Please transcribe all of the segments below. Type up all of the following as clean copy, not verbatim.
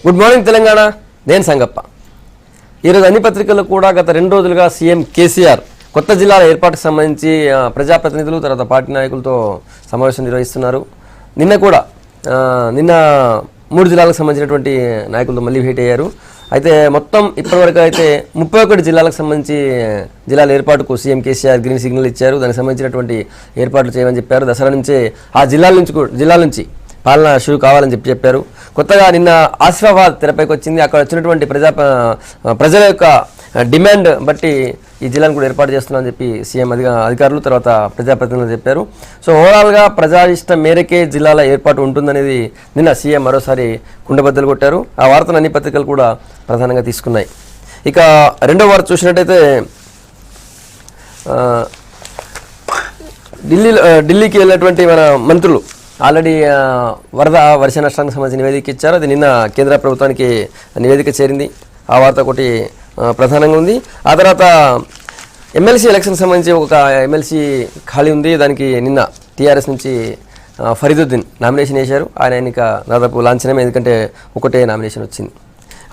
Good morning Telangana, నేను సంగప్ప. ఈరోజు అన్ని పత్రికల్లో కూడా గత 2 రోజులుగా సీఎం కేసీఆర్ కొత్త జిల్లాల ఏర్పాటుకు సంబంధించి ప్రజాప్రతినిధులు తర్వాత పార్టీ నాయకులతో సమావేశం నిర్వహిస్తున్నారు. నిన్న 3 జిల్లాలకు సంబంధించినటువంటి నాయకులతో మళ్ళీ భేటీ అయ్యారు. అయితే మొత్తం ఇప్పటివరకు అయితే 31 జిల్లాలకు సంబంధించి జిల్లాల ఏర్పాటుకు సీఎం కేసీఆర్ గ్రీన్ సిగ్నల్ ఇచ్చారు. దానికి సంబంధించినటువంటి ఏర్పాట్లు చేయమని చెప్పారు. దసరా నుంచే ఆ జిల్లాల నుంచి పాలన షురూ కావాలని చెప్పారు. కొత్తగా నిన్న ఆసిఫాబాద్ తెరపైకి వచ్చింది. అక్కడ వచ్చినటువంటి ప్రజల యొక్క డిమాండ్ బట్టి ఈ జిల్లాను కూడా ఏర్పాటు చేస్తున్నామని చెప్పి సీఎం అధికారులు తర్వాత ప్రజాప్రతినిధులు చెప్పారు. సో ఓవరాల్గా ప్రజాయిష్టం మేరకే జిల్లాల ఏర్పాటు ఉంటుందనేది నిన్న సీఎం మరోసారి కుండబద్దలు కొట్టారు. ఆ వార్తను అన్ని పత్రికలు కూడా ప్రధానంగా తీసుకున్నాయి. ఇక రెండో వార్త చూసినట్టయితే ఢిల్లీకి వెళ్ళినటువంటి మన మంత్రులు ఆల్రెడీ వర్ష నష్టానికి సంబంధించిన నివేదిక ఇచ్చారు. అది నిన్న కేంద్ర ప్రభుత్వానికి నివేదిక చేరింది. ఆ వార్త ఒకటి ప్రధానంగా ఉంది. ఆ తర్వాత ఎమ్మెల్సీ ఎలక్షన్ సంబంధించి ఒక ఎమ్మెల్సీ ఖాళీ ఉంది. దానికి నిన్న టీఆర్ఎస్ నుంచి ఫరీదుద్దీన్ నామినేషన్ వేశారు. ఆయన ఎన్నిక దాదాపు లాంఛనమే, ఎందుకంటే ఒకటే నామినేషన్ వచ్చింది.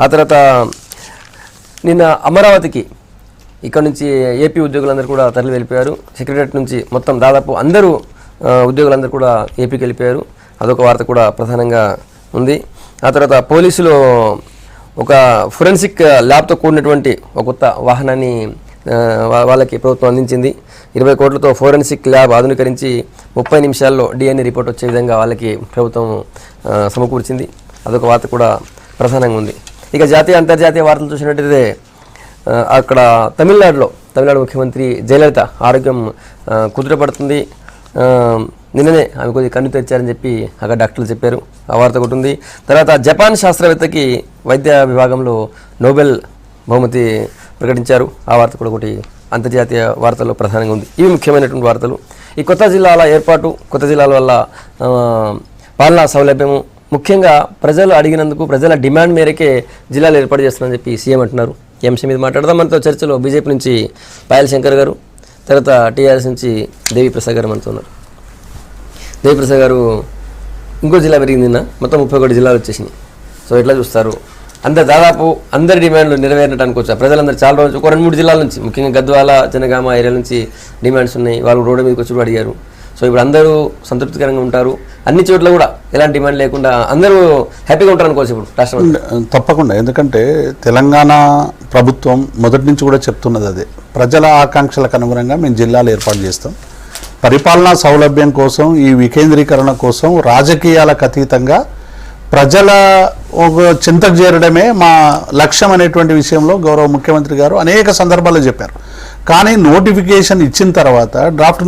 ఆ తర్వాత నిన్న అమరావతికి ఇక్కడ నుంచి ఏపీ ఉద్యోగులందరూ కూడా తరలి వెళ్ళిపోయారు. సెక్రటరియట్ నుంచి మొత్తం దాదాపు అందరూ ఉద్యోగులందరూ కూడా ఏపీకి వెళ్ళిపోయారు. అదొక వార్త కూడా ప్రధానంగా ఉంది. ఆ తర్వాత పోలీసులు ఒక ఫోరెన్సిక్ ల్యాబ్తో కూడినటువంటి ఒక కొత్త వాహనాన్ని వాళ్ళకి ప్రభుత్వం అందించింది. 20 కోట్లతో ఫోరెన్సిక్ ల్యాబ్ ఆధునీకరించి 30 నిమిషాల్లో DNA రిపోర్ట్ వచ్చే విధంగా వాళ్ళకి ప్రభుత్వం సమకూర్చింది. అదొక వార్త కూడా ప్రధానంగా ఉంది. ఇక జాతీయ అంతర్జాతీయ వార్తలు చూసినట్టయితే అక్కడ తమిళనాడు ముఖ్యమంత్రి జయలలిత ఆరోగ్యం కుదుటపడుతుంది. నిన్ననే ఆమె కొద్దిగా కన్ను తెచ్చారని చెప్పి అక్కడ డాక్టర్లు చెప్పారు. ఆ వార్త ఒకటి ఉంది. తర్వాత జపాన్ శాస్త్రవేత్తకి వైద్య విభాగంలో నోబెల్ బహుమతి ప్రకటించారు. ఆ వార్త కూడా ఒకటి అంతర్జాతీయ వార్తల్లో ప్రధానంగా ఉంది. ఇవి ముఖ్యమైనటువంటి వార్తలు. ఈ కొత్త జిల్లాల ఏర్పాటు, కొత్త జిల్లాల వల్ల పాలనా సౌలభ్యము, ముఖ్యంగా ప్రజలు అడిగినందుకు ప్రజల డిమాండ్ మేరకే జిల్లాలు ఏర్పాటు చేస్తున్నారని చెప్పి సీఎం అంటున్నారు. ఈ అంశం మీద మాట్లాడదాం. మనతో చర్చలో బీజేపీ నుంచి పాయల్ శంకర్ గారు, తర్వాత టీఆర్ఎస్ నుంచి దేవిప్రసాద్ గారు మనతో ఉన్నారు. దేవిప్రసాద్ గారు, ఇంకో జిల్లా పెరిగింది నిన్న, మొత్తం 31 జిల్లాలు వచ్చేసినాయి. సో ఎట్లా చూస్తారు? దాదాపు అందరి డిమాండ్లు నెరవేరినట్టు అనుకోవచ్చా? ప్రజలందరూ చాలా రోజులు ఒక 2-3 జిల్లాల నుంచి, ముఖ్యంగా గద్వాల, జనగామ ఏరియా నుంచి డిమాండ్స్ ఉన్నాయి. వాళ్ళు రోడ్డు మీదకి వచ్చి అడిగారు. సో ఇప్పుడు అందరూ సంతృప్తికరంగా ఉంటారు. అన్ని చోట్ల కూడా ఎలాంటి డిమాండ్ లేకుండా అందరూ హ్యాపీగా ఉంటారు అనుకోవచ్చు ఇప్పుడు రాష్ట్రంలో. తప్పకుండా. ఎందుకంటే తెలంగాణ ప్రభుత్వం మొదటి నుంచి కూడా చెప్తున్నది అదే, ప్రజల ఆకాంక్షలకు అనుగుణంగా మేము జిల్లాలు ఏర్పాటు చేస్తాం. పరిపాలనా సౌలభ్యం కోసం, ఈ వికేంద్రీకరణ కోసం రాజకీయాలకు అతీతంగా ప్రజల చింతకు చేరడమే మా లక్ష్యం అనేటువంటి విషయంలో గౌరవ ముఖ్యమంత్రి గారు అనేక సందర్భాల్లో చెప్పారు. కానీ నోటిఫికేషన్ ఇచ్చిన తర్వాత, డ్రాఫ్ట్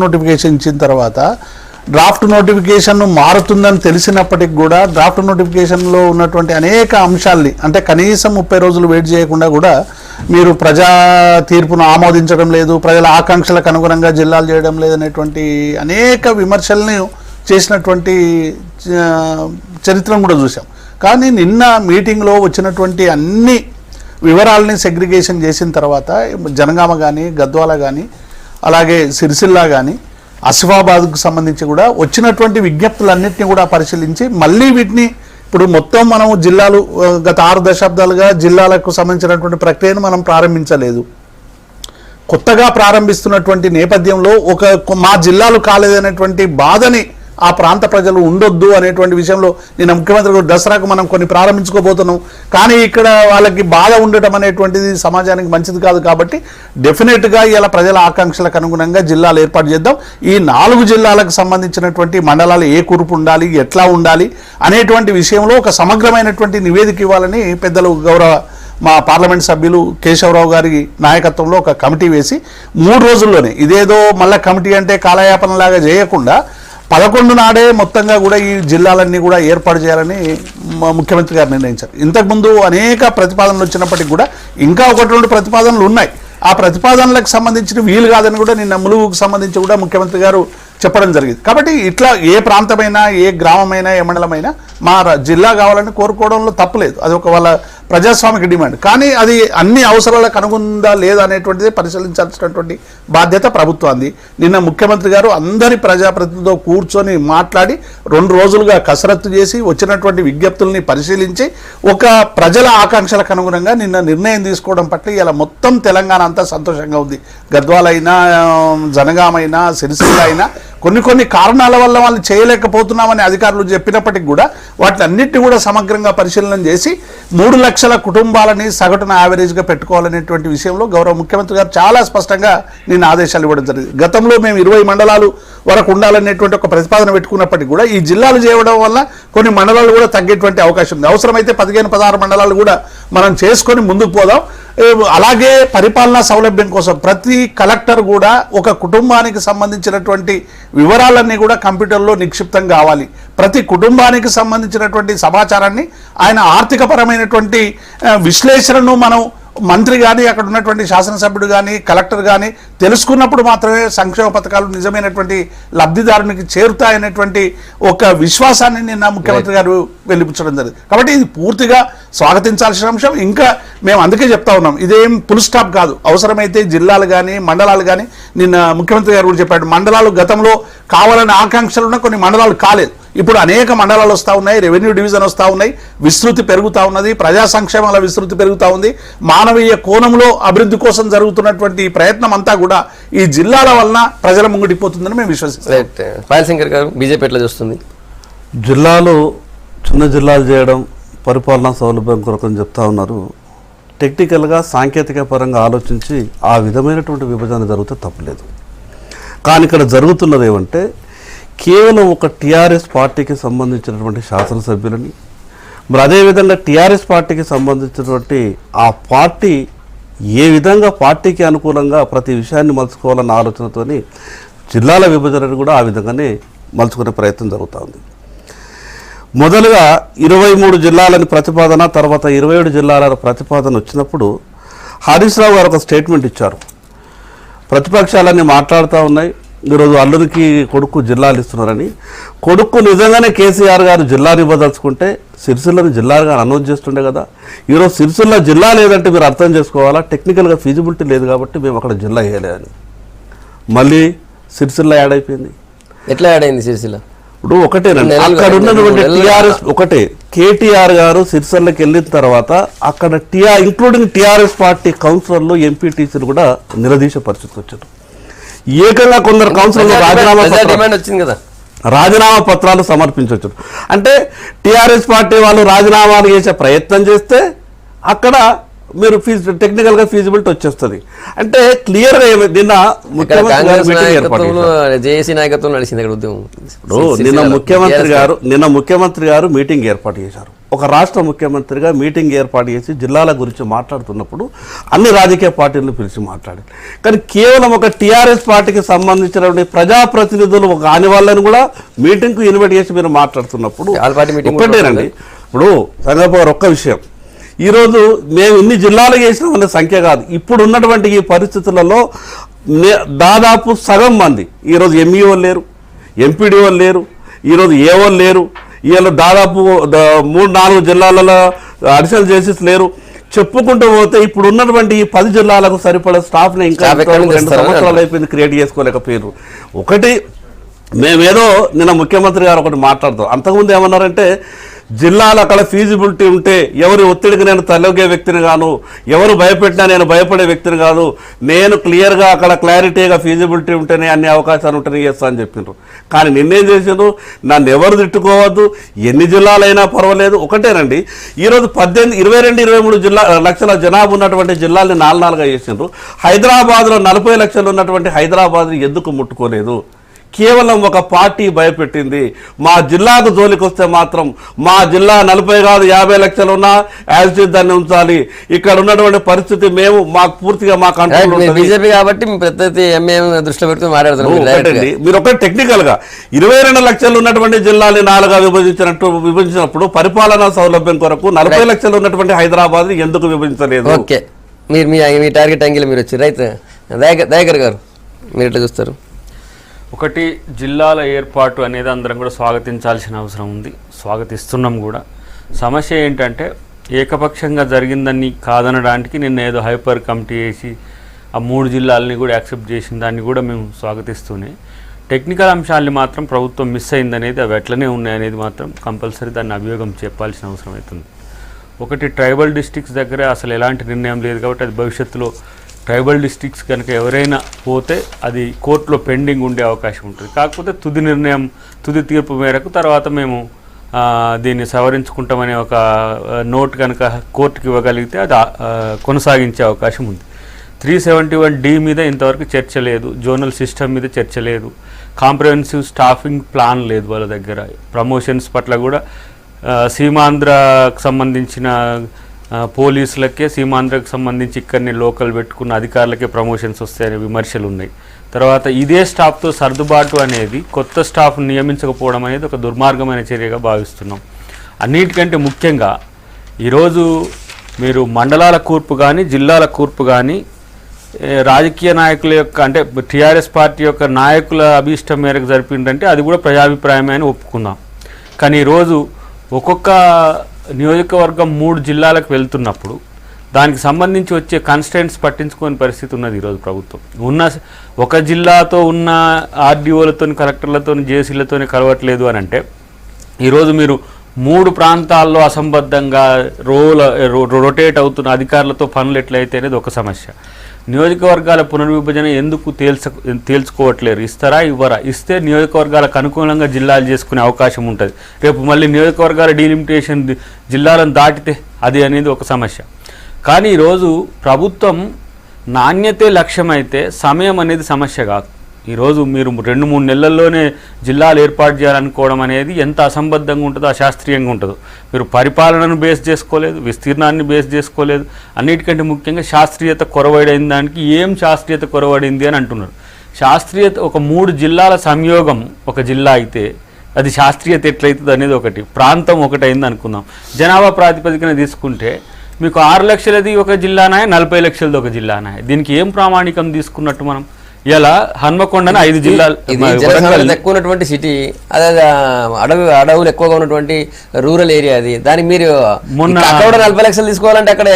నోటిఫికేషన్ మారుతుందని తెలిసినప్పటికి కూడా డ్రాఫ్ట్ నోటిఫికేషన్లో ఉన్నటువంటి అనేక అంశాల్ని, అంటే కనీసం 30 రోజులు వెయిట్ చేయకుండా కూడా మీరు ప్రజా తీర్పును ఆమోదించడం లేదు, ప్రజల ఆకాంక్షలకు అనుగుణంగా జిల్లాలు చేయడం లేదనేటువంటి అనేక విమర్శల్ని చేసినటువంటి చరిత్రను కూడా చూసాం. కానీ నిన్న మీటింగ్లో వచ్చినటువంటి అన్ని వివరాలని సెగ్రిగేషన్ చేసిన తర్వాత జనగామ కానీ, గద్వాల కానీ, అలాగే సిరిసిల్ల కానీ, ఆసిఫాబాద్కు సంబంధించి కూడా వచ్చినటువంటి విజ్ఞప్తులన్నింటినీ కూడా పరిశీలించి మళ్ళీ వీటిని ఇప్పుడు మొత్తం మనం జిల్లాలు గత 6 దశాబ్దాలుగా జిల్లాలకు సంబంధించినటువంటి ప్రక్రియను మనం ప్రారంభించలేదు. కొత్తగా ప్రారంభిస్తున్నటువంటి నేపథ్యంలో మా జిల్లాలు కాలేదనేటువంటి బాధని ఆ ప్రాంత ప్రజలు ఉండొద్దు అనేటువంటి విషయంలో నిన్న ముఖ్యమంత్రి దసరాకు మనం కొన్ని ప్రారంభించుకోబోతున్నాం. కానీ ఇక్కడ వాళ్ళకి బాధ ఉండటం అనేటువంటిది సమాజానికి మంచిది కాదు. కాబట్టి డెఫినెట్గా ఇలా ప్రజల ఆకాంక్షలకు అనుగుణంగా జిల్లాలు ఏర్పాటు చేద్దాం. ఈ 4 జిల్లాలకు సంబంధించినటువంటి మండలాలు ఏ కూర్పు ఉండాలి, ఎట్లా ఉండాలి అనేటువంటి విషయంలో ఒక సమగ్రమైనటువంటి నివేదిక ఇవ్వాలని పెద్దలు గౌరవ మా పార్లమెంట్ సభ్యులు కేశవరావు గారి నాయకత్వంలో ఒక కమిటీ వేసి 3 రోజుల్లోనే, ఇదేదో మళ్ళీ కమిటీ అంటే కాలయాపనలాగా చేయకుండా 11 నాడే మొత్తంగా కూడా ఈ జిల్లాలన్నీ కూడా ఏర్పాటు చేయాలని ముఖ్యమంత్రి గారు నిర్ణయించారు. ఇంతకుముందు అనేక ప్రతిపాదనలు వచ్చినప్పటికీ కూడా ఇంకా 1-2 ప్రతిపాదనలు ఉన్నాయి. ఆ ప్రతిపాదనలకు సంబంధించిన వీలు కాదని కూడా నిన్న ములుగుకు సంబంధించి కూడా ముఖ్యమంత్రి గారు చెప్పడం జరిగింది. కాబట్టి ఇట్లా ఏ ప్రాంతమైనా, ఏ గ్రామమైనా, ఏ మండలమైనా మా జిల్లా కావాలని కోరుకోవడంలో తప్పులేదు. అది ఒక వాళ్ళ ప్రజాస్వామిక డిమాండ్. కానీ అది అన్ని అవసరాలకు అనుగుందా లేదా అనేటువంటిది పరిశీలించాల్సినటువంటి బాధ్యత ప్రభుత్వాన్ని. నిన్న ముఖ్యమంత్రి గారు అందరి ప్రజాప్రతినిధులతో కూర్చొని మాట్లాడి 2 రోజులుగా కసరత్తు చేసి వచ్చినటువంటి విజ్ఞప్తుల్ని పరిశీలించి ఒక ప్రజల ఆకాంక్షలకు అనుగుణంగా నిన్న నిర్ణయం తీసుకోవడం పట్ల ఇలా మొత్తం తెలంగాణ అంతా సంతోషంగా ఉంది. గద్వాలైనా, జనగామైనా, సిరిసిల్ల అయినా కొన్ని కారణాల వల్ల వాళ్ళు చేయలేకపోతున్నామని అధికారులు చెప్పినప్పటికీ కూడా వాటిలన్నింటినీ కూడా సమగ్రంగా పరిశీలన చేసి 3 లక్షల కుటుంబాలని సగటున యావరేజ్గా పెట్టుకోవాలనేటువంటి విషయంలో గౌరవ ముఖ్యమంత్రి గారు చాలా స్పష్టంగా నిన్న ఆదేశాలు ఇవ్వడం జరిగింది. గతంలో మేము 20 మండలాలు వరకు ఉండాలనేటువంటి ఒక ప్రతిపాదన పెట్టుకున్నప్పటికీ కూడా ఈ జిల్లాలు చేయడం వల్ల కొన్ని మండలాలు కూడా తగ్గేటువంటి అవకాశం ఉంది. అవసరమైతే 15-16 మండలాలు కూడా మనం చేసుకొని ముందుకు పోదాం. అలాగే పరిపాలనా సౌలభ్యం కోసం ప్రతి కలెక్టర్ కూడా ఒక కుటుంబానికి సంబంధించినటువంటి వివరాలన్నీ కూడా కంప్యూటర్లో నిక్షిప్తం కావాలి. ప్రతి కుటుంబానికి సంబంధించినటువంటి సమాచారాన్ని ఆయన ఆర్థికపరమైనటువంటి విశ్లేషణను మనం మంత్రి కానీ, అక్కడ ఉన్నటువంటి శాసనసభ్యుడు కానీ, కలెక్టర్ కానీ తెలుసుకున్నప్పుడు మాత్రమే సంక్షేమ పథకాలు నిజమైనటువంటి లబ్ధిదారునికి చేరుతాయనేటువంటి ఒక విశ్వాసాన్ని నిన్న ముఖ్యమంత్రి గారు వెలిపించడం జరిగింది. కాబట్టి ఇది పూర్తిగా స్వాగతించాల్సిన అంశం. ఇంకా మేము అందుకే చెప్తా ఉన్నాం, ఇదేం ఫుల్ స్టాప్ కాదు. అవసరమైతే జిల్లాలు కానీ, మండలాలు కానీ, నిన్న ముఖ్యమంత్రి గారు కూడా చెప్పాడు, మండలాలు గతంలో కావాలనే ఆకాంక్షలు ఉన్న కొన్ని మండలాలు కాలేదు. ఇప్పుడు అనేక మండలాలు వస్తూ ఉన్నాయి, రెవెన్యూ డివిజన్ వస్తూ ఉన్నాయి, విస్తృతి పెరుగుతూ ఉన్నది, ప్రజా సంక్షేమాల విస్తృతి పెరుగుతూ ఉంది. మానవీయ కోణంలో అభివృద్ధి కోసం జరుగుతున్నటువంటి ఈ ప్రయత్నం అంతా కూడా ఈ జిల్లాల వలన ప్రజల ముంగిటిపోతుందని మేము విశ్వసిస్తాం. పాయల్ శంకర్ గారు, బీజేపీ ఎట్లా చూస్తుంది? జిల్లాలు చిన్న జిల్లాలు చేయడం పరిపాలనా సౌలభ్యం కొరకు అని చెప్తా ఉన్నారు. టెక్నికల్గా, సాంకేతిక పరంగా ఆలోచించి ఆ విధమైనటువంటి విభజన జరిగితే తప్పలేదు. కానీ ఇక్కడ జరుగుతున్నది ఏమంటే కేవలం ఒక టీఆర్ఎస్ పార్టీకి సంబంధించినటువంటి శాసనసభ్యులని, మరి అదేవిధంగా టీఆర్ఎస్ పార్టీకి సంబంధించినటువంటి ఆ పార్టీ ఏ విధంగా పార్టీకి అనుకూలంగా ప్రతి విషయాన్ని మలుచుకోవాలన్న ఆలోచనతోని జిల్లాల విభజనను కూడా ఆ విధంగానే మలుచుకునే ప్రయత్నం జరుగుతూ ఉంది. మొదలుగా 23 జిల్లాలని ప్రతిపాదన, తర్వాత 27 జిల్లాల ప్రతిపాదన వచ్చినప్పుడు హరీష్ రావు గారు ఒక స్టేట్మెంట్ ఇచ్చారు. ప్రతిపక్షాలన్నీ మాట్లాడుతూ ఉన్నాయి, ఈరోజు అల్లునికి కొడుకు జిల్లాలు ఇస్తున్నారని. కొడుకు నిజంగానే కేసీఆర్ గారు జిల్లాని ఇవ్వదలుచుకుంటే సిరిసిల్లని జిల్లాగా అనౌన్స్ చేస్తుండే కదా. ఈరోజు సిరిసిల్ల జిల్లా లేదంటే మీరు అర్థం చేసుకోవాలా, టెక్నికల్గా ఫీజిబిలిటీ లేదు కాబట్టి మేము అక్కడ జిల్లా వేయలే అని. మళ్ళీ సిరిసిల్ల యాడ్ అయిపోయింది. ఎట్లా యాడ్ అయింది సిరిసిల్ల? ఇప్పుడు ఒకటేనండి, అక్కడ ఉన్నటువంటి టీఆర్ఎస్ ఒకటే. కేటీఆర్ గారు సిరిసిల్లకి వెళ్ళిన తర్వాత అక్కడ ఇంక్లూడింగ్ టీఆర్ఎస్ పార్టీ కౌన్సిలర్లు, ఎంపీటీసీలు కూడా నిలదీసే పరిస్థితి వచ్చారు. ఏకంగా కొందరు కౌన్సిలర్లు రాజీనామా పత్రాలు సమర్పించవచ్చు. అంటే టీఆర్ఎస్ పార్టీ వాళ్ళు రాజీనామాలు చేసే ప్రయత్నం చేస్తే అక్కడ మీరు టెక్నికల్గా ఫీజిబిలిటీ వచ్చేస్తుంది. అంటే క్లియర్గా నిన్న ముఖ్యమంత్రి గారు మీటింగ్ ఏర్పాటు చేశారు. ఒక రాష్ట్ర ముఖ్యమంత్రిగా మీటింగ్ ఏర్పాటు చేసి జిల్లాల గురించి మాట్లాడుతున్నప్పుడు అన్ని రాజకీయ పార్టీలను పిలిచి మాట్లాడారు. కానీ కేవలం ఒక టీఆర్ఎస్ పార్టీకి సంబంధించినటువంటి ప్రజాప్రతినిధులు ఒక ఆని వాళ్ళని కూడా మీటింగ్కు ఇన్వైట్ చేసి మీరు మాట్లాడుతున్నప్పుడు ఒకటేనండి. ఇప్పుడు సంగపూర్ ఒక్క విషయం, ఈరోజు మేము ఇన్ని జిల్లాలు చేసిన సంఖ్య కాదు, ఇప్పుడు ఉన్నటువంటి ఈ పరిస్థితులలో దాదాపు సగం మంది ఈరోజు ఎంఈఓ లేరు, ఎంపీడీఓ లేరు, ఈరోజు ఏఓ లేరు, వీళ్ళు దాదాపు 3-4 జిల్లాలలో అడిషనల్ జడ్జెస్ లేరు. చెప్పుకుంటూ పోతే ఇప్పుడు ఉన్నటువంటి ఈ 10 జిల్లాలకు సరిపడే స్టాఫ్ని ఇంకా 2 సంవత్సరాలు అయిపోయింది క్రియేట్ చేసుకోలేకపోయారు. ఒకటి మేమేదో నిన్న ముఖ్యమంత్రి గారు ఒకటి మాట్లాడతాం, అంతకుముందు ఏమన్నారంటే జిల్లాలో అక్కడ ఫీజిబిలిటీ ఉంటే ఎవరి ఒత్తిడికి నేను తలొగే వ్యక్తిని కాను, ఎవరు భయపెట్టినా నేను భయపడే వ్యక్తిని కాదు, నేను క్లియర్గా అక్కడ క్లారిటీగా ఫీజిబిలిటీ ఉంటేనే అన్ని అవకాశాలు ఉంటేనే చేస్తా అని చెప్పిండ్రు. కానీ నిన్నేం చేసిండ్రు, నన్ను ఎవరు తిట్టుకోవద్దు, ఎన్ని జిల్లాలైనా పర్వాలేదు. ఒకటేనండి, ఈరోజు 22-23 లక్షల జనాభా ఉన్నటువంటి జిల్లాల్ని 4-4గా చేసిండ్రు. హైదరాబాద్లో 40 లక్షలు ఉన్నటువంటి హైదరాబాద్ని ఎందుకు ముట్టుకోలేదు? కేవలం ఒక పార్టీ భయపెట్టింది. మా జిల్లాకు జోలికి వస్తే మాత్రం మా జిల్లా 40 కాదు 50 లక్షలు ఉన్నా యాజ్ దాన్ని ఉంచాలి. ఇక్కడ ఉన్నటువంటి పరిస్థితి మేము మాకు పూర్తిగా మా కంట్రోల్ బీజేపీ కాబట్టి దృష్టిలో పెట్టుకుని మాట్లాడుతున్నాం. మీరు ఒక టెక్నికల్ గా 22 లక్షలు ఉన్నటువంటి జిల్లాని 4గా విభజించినప్పుడు పరిపాలనా సౌలభ్యం కొరకు 40 లక్షలు ఉన్నటువంటి హైదరాబాద్ ఎందుకు విభజించలేదు? ఓకే, మీరు మీ టార్గెట్ యాంగిల్ మీరు వచ్చి రైతు దయాకర్ గారు మీరు ఎట్లా చూస్తారు? ఒకటి, జిల్లాల ఏర్పాటు అనేది అందరం కూడా స్వాగతించాల్సిన అవసరం ఉంది, స్వాగతిస్తున్నాం కూడా. సమస్య ఏంటంటే ఏకపక్షంగా జరిగిందని కాదనడానికి నిన్న ఏదో హైపర్ కమిటీ వేసి ఆ 3 జిల్లాలని కూడా యాక్సెప్ట్ చేసిన దాన్ని కూడా మేము స్వాగతిస్తూనే టెక్నికల్ అంశాలని మాత్రం ప్రభుత్వం మిస్ అయిందనేది, అవి ఎట్లనే ఉన్నాయనేది మాత్రం కంపల్సరీ దాన్ని అభియోగం చెప్పాల్సిన అవసరం అవుతుంది. ఒకటి, ట్రైబల్ డిస్ట్రిక్ట్స్ దగ్గర అసలు ఎలాంటి నిర్ణయం లేదు కాబట్టి అది భవిష్యత్తులో ట్రైబల్ డిస్ట్రిక్ట్స్ కనుక ఎవరైనా పోతే అది కోర్టులో పెండింగ్ ఉండే అవకాశం ఉంటుంది. కాకపోతే తుది తీర్పు మేరకు తర్వాత మేము దీన్ని సవరించుకుంటామనే ఒక నోట్ కనుక కోర్టుకి ఇవ్వగలిగితే అది కొనసాగించే అవకాశం ఉంది. 371D మీద ఇంతవరకు చర్చ లేదు, జోనల్ సిస్టమ్ మీద చర్చ లేదు, కాంప్రహెన్సివ్ స్టాఫింగ్ ప్లాన్ లేదు వాళ్ళ దగ్గర. ప్రమోషన్స్ పట్ల కూడా సీమాంధ్రకు సంబంధించిన పోలీసులకే, సీమాంధ్రకు సంబంధించి ఇక్కడనే లోకల్ పెట్టుకున్న అధికారులకే ప్రమోషన్స్ వస్తాయనే విమర్శలు ఉన్నాయి. తర్వాత ఇదే స్టాఫ్తో సర్దుబాటు అనేది, కొత్త స్టాఫ్ నియమించకపోవడం అనేది ఒక దుర్మార్గమైన చర్యగా భావిస్తున్నాం. అన్నిటికంటే ముఖ్యంగా ఈరోజు మీరు మండలాల కూర్పు కానీ జిల్లాల కూర్పు కానీ రాజకీయ నాయకుల యొక్క, అంటే టీఆర్ఎస్ పార్టీ యొక్క నాయకుల అభీష్టం మేరకు జరిపిందంటే అది కూడా ప్రజాభిప్రాయమే అని ఒప్పుకుందాం. కానీ ఈరోజు ఒక్కొక్క నియోజకవర్గం 3 జిల్లాలకు వెళ్తున్నప్పుడు దానికి సంబంధించి వచ్చే కన్స్టెంట్స్ పట్టించుకోని పరిస్థితి ఉన్నది ఈరోజు ప్రభుత్వం. ఒక జిల్లాతో ఉన్న ఆర్డీఓలతో, కలెక్టర్లతో, జేసీలతో కలవట్లేదు అని అంటే ఈరోజు మీరు 3 ప్రాంతాల్లో అసంబద్ధంగా రొటేట్ అవుతున్న అధికారులతో పనులు ఎట్లయితే అనేది ఒక సమస్య. నియోజకవర్గాల పునర్విభజన ఎందుకు తేల్చుకోవట్లేరు? ఇస్తారా ఇవ్వరా? ఇస్తే నియోజకవర్గాలకు అనుకూలంగా జిల్లాలు చేసుకునే అవకాశం ఉంటుంది. రేపు మళ్ళీ నియోజకవర్గాల డీలిమిటేషన్ జిల్లాలను దాటితే అది అనేది ఒక సమస్య. కానీ ఈరోజు ప్రభుత్వం నాణ్యతే లక్ష్యమైతే సమయం అనేది సమస్య కాదు. ఈరోజు మీరు 2-3 నెలల్లోనే జిల్లాలు ఏర్పాటు చేయాలనుకోవడం అనేది ఎంత అసంబద్ధంగా ఉంటుందో, అశాస్త్రీయంగా ఉంటుందో. మీరు పరిపాలనను బేస్ చేసుకోలేదు, విస్తీర్ణాన్ని బేస్ చేసుకోలేదు, అన్నిటికంటే ముఖ్యంగా శాస్త్రీయత కొరవడైన దానికి ఏం శాస్త్రీయత కొరవడింది అని అంటున్నారు. శాస్త్రీయత ఒక 3 జిల్లాల సంయోగం ఒక జిల్లా అయితే అది శాస్త్రీయత ఎట్లయితుంది అనేది ఒకటి. ప్రాంతం ఒకటైంది అనుకుందాం. జనాభా ప్రాతిపదికన తీసుకుంటే మీకు 6 లక్షలది ఒక జిల్లానాయ, 40 లక్షలది ఒక జిల్లానాయ. దీనికి ఏం ప్రామాణికం తీసుకున్నట్టు మనం? ఇలా హన్మకొండని 5 జిల్లాలు, ఎక్కువ ఉన్నటువంటి సిటీ, అదే అడవులు ఎక్కువగా ఉన్నటువంటి రూరల్ ఏరియా, అది దానికి మీరు మొన్న 40 లక్షలు తీసుకోవాలంటే అక్కడ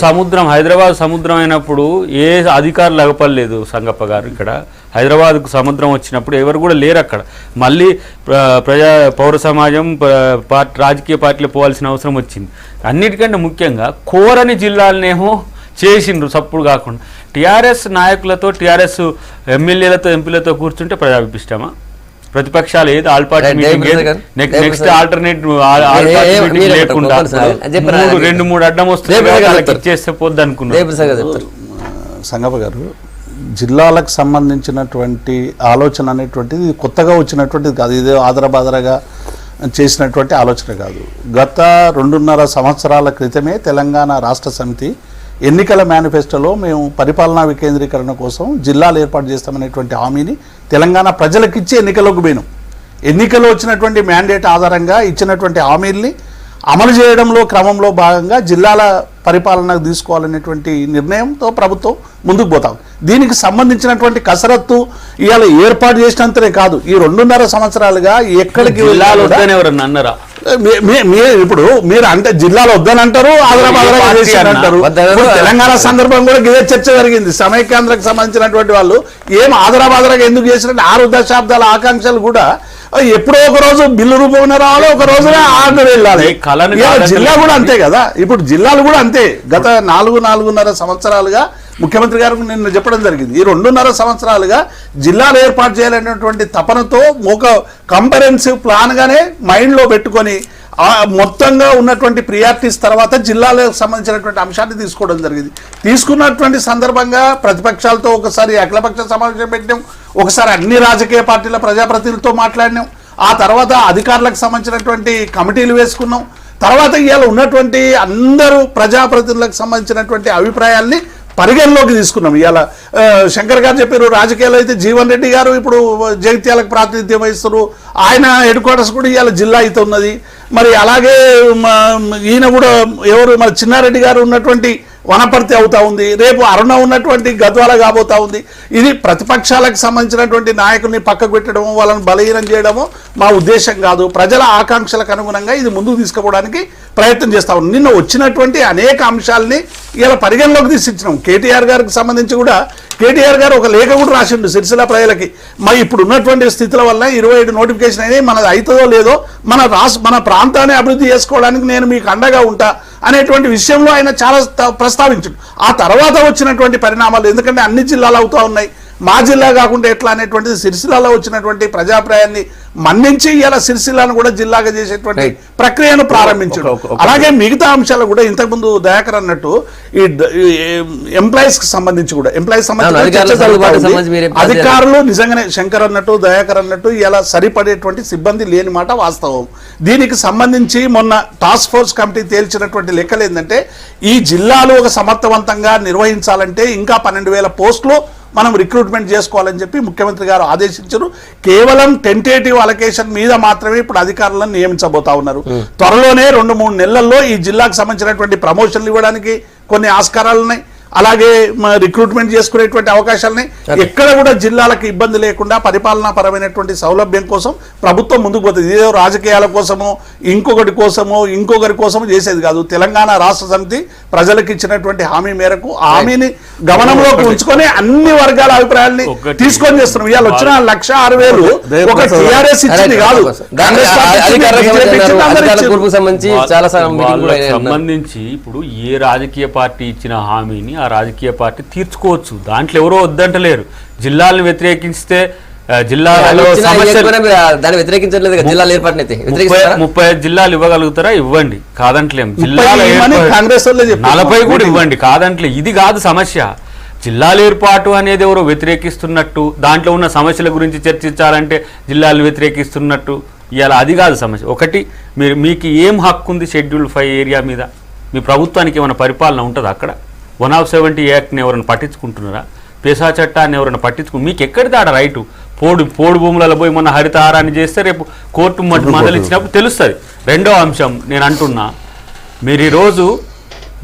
సముద్రం, హైదరాబాద్ సముద్రం అయినప్పుడు ఏ అధికారులు అగపడలేదు సంగప్ప గారు. ఇక్కడ హైదరాబాద్కు సముద్రం వచ్చినప్పుడు ఎవరు కూడా లేరు అక్కడ. మళ్ళీ పౌర సమాజం, రాజకీయ పార్టీలు పోవాల్సిన అవసరం వచ్చింది. అన్నిటికంటే ముఖ్యంగా కోరని జిల్లాలనేమో చేసిండ్రు సప్పుడు కాకుండా. టీఆర్ఎస్ నాయకులతో, టీఆర్ఎస్ ఎమ్మెల్యేలతో, ఎంపీలతో కూర్చుంటే ప్రజాభిష్టమా? ప్రతిపక్షాలు ఏది all party meeting, next alternative లేకుండా 2-3 అడ్డం వస్తుంది చేస్తే పోద్ది అనుకున్నారు. సంగప్ప గారు, జిల్లాలకు సంబంధించినటువంటి ఆలోచన అనేటువంటిది కొత్తగా వచ్చినటువంటిది కాదు, ఇదే ఆదరబాదరగా చేసినటువంటి ఆలోచన కాదు. గత 2.5 సంవత్సరాల క్రితమే తెలంగాణ రాష్ట్ర సమితి ఎన్నికల మేనిఫెస్టోలో మేము పరిపాలనా వికేంద్రీకరణ కోసం జిల్లాలు ఏర్పాటు చేస్తామనేటువంటి హామీని తెలంగాణ ప్రజలకు ఇచ్చి ఎన్నికల్లోకి పోయినాం. ఎన్నికల్లో వచ్చినటువంటి మ్యాండేట్ ఆధారంగా ఇచ్చినటువంటి హామీల్ని అమలు చేయడంలో క్రమంలో భాగంగా జిల్లాల పరిపాలనకు తీసుకోవాలనేటువంటి నిర్ణయంతో ప్రభుత్వం ముందుకు పోతాం. దీనికి సంబంధించినటువంటి కసరత్తు ఇవాళ ఏర్పాటు చేసినంతనే కాదు, ఈ 2.5 సంవత్సరాలుగా ఎక్కడికి అన్నారా? ఇప్పుడు మీరు అంటే జిల్లాలో వద్దని అంటారు, అంటారు. తెలంగాణ సందర్భం కూడా ఇదే చర్చ జరిగింది. సమైక్యాంధ్రకు సంబంధించినటువంటి వాళ్ళు ఏం ఆదరాబాదరాగా ఎందుకు చేసినట్టు 6 దశాబ్దాల ఆకాంక్షలు కూడా ఎప్పుడో ఒక రోజు బిల్లు రూపంలో రావాలి, ఒక రోజునే ఆర్డర్ వెళ్ళాలి. జిల్లా కూడా అంతే కదా, ఇప్పుడు జిల్లాలు కూడా అంతే. గత 4.5 సంవత్సరాలుగా ముఖ్యమంత్రి గారు నిన్న చెప్పడం జరిగింది. ఈ 2.5 సంవత్సరాలుగా జిల్లాలు ఏర్పాటు చేయాలనేటువంటి తపనతో ఒక కంపరెన్సివ్ ప్లాన్గానే మైండ్లో పెట్టుకొని మొత్తంగా ఉన్నటువంటి ప్రియారిటీస్ తర్వాత జిల్లాలకు సంబంధించినటువంటి అంశాన్ని తీసుకోవడం జరిగింది. తీసుకున్నటువంటి సందర్భంగా ప్రతిపక్షాలతో ఒకసారి అఖిలపక్ష సమావేశం పెట్టినాం, ఒకసారి అన్ని రాజకీయ పార్టీల ప్రజాప్రతినిధులతో మాట్లాడినాం, ఆ తర్వాత అధికారులకు సంబంధించినటువంటి కమిటీలు వేసుకున్నాం. తర్వాత ఇవాళ ఉన్నటువంటి అందరూ ప్రజాప్రతినిధులకు సంబంధించినటువంటి అభిప్రాయాల్ని పరిగణలోకి తీసుకున్నాం. ఇవాళ శంకర్ గారు చెప్పారు, రాజకీయాల్లో అయితే జీవన్ రెడ్డి గారు ఇప్పుడు జగిత్యాలకు ప్రాతినిధ్యం వహిస్తారు, ఆయన హెడ్ క్వార్టర్స్ కూడా ఇవాళ జిల్లా అయితే ఉన్నది. మరి అలాగే ఈయన కూడా ఎవరు, మరి చిన్నారెడ్డి గారు ఉన్నటువంటి వనపర్తి అవుతా ఉంది, రేపు అరుణ ఉన్నటువంటి గద్వాల కాబోతా ఉంది. ఇది ప్రతిపక్షాలకు సంబంధించినటువంటి నాయకుల్ని పక్కకు పెట్టడము, వాళ్ళని బలహీనం చేయడము మా ఉద్దేశం కాదు. ప్రజల ఆకాంక్షలకు అనుగుణంగా ఇది ముందుకు తీసుకుపోవడానికి ప్రయత్నం చేస్తా ఉన్నాం. నిన్న వచ్చినటువంటి అనేక అంశాలని ఇలా పరిగణలోకి తీసిచ్చినాం. కేటీఆర్ గారికి సంబంధించి కూడా కేటీఆర్ గారు ఒక లేఖ కూడా రాసిండు సిరిసిల్ల ప్రజలకి. మరి ఇప్పుడు ఉన్నటువంటి స్థితుల వల్ల 27 నోటిఫికేషన్ అయినాయి, మనది అవుతుందో లేదో, మన ప్రాంతాన్ని అభివృద్ధి చేసుకోవడానికి నేను మీకు అండగా ఉంటా అనేటువంటి విషయంలో ఆయన చాలా ప్రస్తావించాడు. ఆ తర్వాత వచ్చినటువంటి పరిణామాలు, ఎందుకంటే అన్ని జిల్లాలు అవుతా ఉన్నాయి, మా జిల్లా కాకుండా ఎట్లా అనేటువంటిది సిరిసిల్లాలో వచ్చినటువంటి ప్రజాభిప్రాయాన్ని మన్నించి ఇలా సిరిసిల్లాను కూడా జిల్లాగా చేసేటువంటి ప్రక్రియను ప్రారంభించాడు. అలాగే మిగతా అంశాలు కూడా ఇంతకుముందు దయాకర్ అన్నట్టు ఈ ఎంప్లాయీస్ కి సంబంధించి కూడా అధికారులు నిజంగానే శంకర్ అన్నట్టు దయాకర్ అన్నట్టు ఇలా సరిపడేటువంటి సిబ్బంది లేని మాట వాస్తవం. దీనికి సంబంధించి మొన్న టాస్క్ ఫోర్స్ కమిటీ తేల్చినటువంటి లెక్కలు ఏంటంటే ఈ జిల్లాలు ఒక సమర్థవంతంగా నిర్వహించాలంటే ఇంకా 12,000 పోస్టులు మనం రిక్రూట్మెంట్ చేసుకోవాలని చెప్పి ముఖ్యమంత్రి గారు ఆదేశించారు. కేవలం టెంటేటివ్ అలొకేషన్ మీద మాత్రమే ఇప్పుడు అధికారులను నియమించబోతా ఉన్నారు. త్వరలోనే 2-3 నెలల్లో ఈ జిల్లాకు సంబంధించినటువంటి ప్రమోషన్లు ఇవ్వడానికి కొన్ని ఆస్కారాలు ఉన్నాయి. అలాగే రిక్రూట్మెంట్ చేసుకునేటువంటి అవకాశాలని ఎక్కడ కూడా జిల్లాలకు ఇబ్బంది లేకుండా పరిపాలనా పరమైనటువంటి సౌలభ్యం కోసం ప్రభుత్వం ముందుకు పోతుంది. ఇదేదో రాజకీయాల కోసమో ఇంకొకటి కోసమో ఇంకొకరి కోసమో చేసేది కాదు. తెలంగాణ రాష్ట్ర సమితి ప్రజలకు ఇచ్చినటువంటి హామీ మేరకు హామీని గమనంలోకి ఉంచుకొని అన్ని వర్గాల అభిప్రాయాల్ని తీసుకొని చేస్తున్నాం. ఇవాళ వచ్చిన 1,06,000 ఒక టీఆర్ఎస్ ఇచ్చింది కాదు, సంబంధించి ఇప్పుడు ఏ రాజకీయ పార్టీ ఇచ్చిన హామీని ఆ రాజకీయ పార్టీ తీర్చుకోవచ్చు. దాంట్లో ఎవరో వద్దంటలేరు. జిల్లాలను వ్యతిరేకిస్తే జిల్లాలో దాన్ని వ్యతిరేకించట్లేదు. జిల్లాల ఏర్పాటు 35 జిల్లాలు ఇవ్వగలుగుతారా? ఇవ్వండి, కాదంటలేం. జిల్లాల 40 కూడా ఇవ్వండి, కాదంటలే. ఇది కాదు సమస్య. జిల్లాల ఏర్పాటు అనేది ఎవరో వ్యతిరేకిస్తున్నట్టు, దాంట్లో ఉన్న సమస్యల గురించి చర్చించాలంటే జిల్లాలను వ్యతిరేకిస్తున్నట్టు ఇలా అది కాదు సమస్య. ఒకటి, మీకు ఏం హక్కు ఉంది షెడ్యూల్ 5 ఏరియా మీద? మీ ప్రభుత్వానికి ఏమైనా పరిపాలన ఉంటుందా? అక్కడ 170 యాక్ట్ని ఎవరైనా పట్టించుకుంటున్నారా? పేసా చట్టాన్ని ఎవరైనా మీకు ఎక్కడిది ఆడ రైటు? పోడు భూములలో పోయి మొన్న హరితహారాన్ని చేస్తే రేపు కోర్టు మందలిచ్చినప్పుడు తెలుస్తుంది. రెండో అంశం నేను అంటున్నా, మీరు ఈరోజు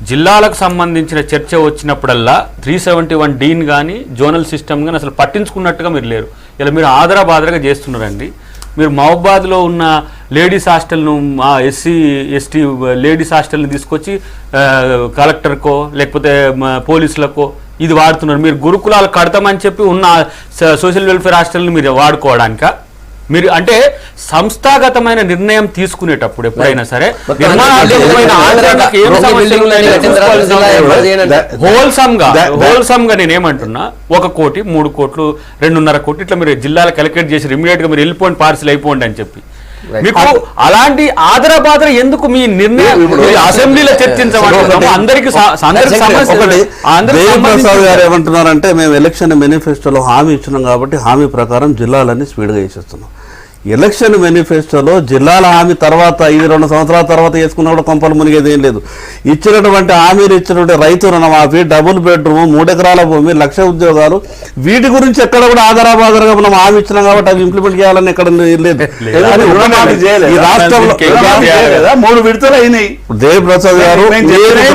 జిల్లాలకు సంబంధించిన చర్చ వచ్చినప్పుడల్లా 371D కానీ జోనల్ సిస్టమ్ కానీ అసలు పట్టించుకున్నట్టుగా మీరు లేరు. ఇలా మీరు ఆదరాబాదరగా చేస్తున్నారండి. మీరు మహబాద్లో ఉన్న లేడీస్ హాస్టల్ను SC ST లేడీస్ హాస్టల్ని తీసుకొచ్చి కలెక్టర్కో లేకపోతే పోలీసులకో ఇది వాడుతున్నారు. మీరు గురుకులాలు కడతామని చెప్పి ఉన్న సోషల్ వెల్ఫేర్ హాస్టల్ని మీరు వాడుకోవడానిక? మీరు అంటే సంస్థాగతమైన నిర్ణయం తీసుకునేటప్పుడు ఎప్పుడైనా సరే హోల్సమ్ గా నేనేమంటున్నా, 1 కోటి 3 కోట్లు 2.5 కోట్లు ఇట్లా మీరు జిల్లాలకు అలొకేట్ చేసి ఇమీడియట్ గా మీరు వెళ్ళిపోండి, పార్సిల్ అయిపోండి అని చెప్పి మీకు అలాంటి ఆదరబాదర ఎందుకు? మీ నిర్ణయం అసెంబ్లీలో చర్చించమంటున్నాము. అందరికి ప్రసాద్ గారు ఏమంటున్నారంటే, మేము ఎలక్షన్ మేనిఫెస్టోలో హామీ ఇచ్చినాం కాబట్టి హామీ ప్రకారం జిల్లాలన్నీ స్పీడ్గా వేసేస్తున్నాం. ఎలక్షన్ మేనిఫెస్టోలో జిల్లాల హామీ తర్వాత 2 సంవత్సరాల తర్వాత వేసుకున్నా కూడా కొంపలు మునిగేది ఏం లేదు. ఇచ్చినటువంటి హామీలు ఇచ్చినటువంటి రైతు రుణమాఫీ, డబుల్ బెడ్రూమ్, 3 ఎకరాల భూమి, 1,00,000 ఉద్యోగాలు, వీటి గురించి ఎక్కడ కూడా ఆధారాబాదరగా మనం హామీ ఇచ్చినాం కాబట్టి అవి ఇంప్లిమెంట్ చేయాలని ఎక్కడ లేదు. ఈ రాష్ట్రంలో 3 విడతలు అయినాయి. దేవిప్రసాద్ గారు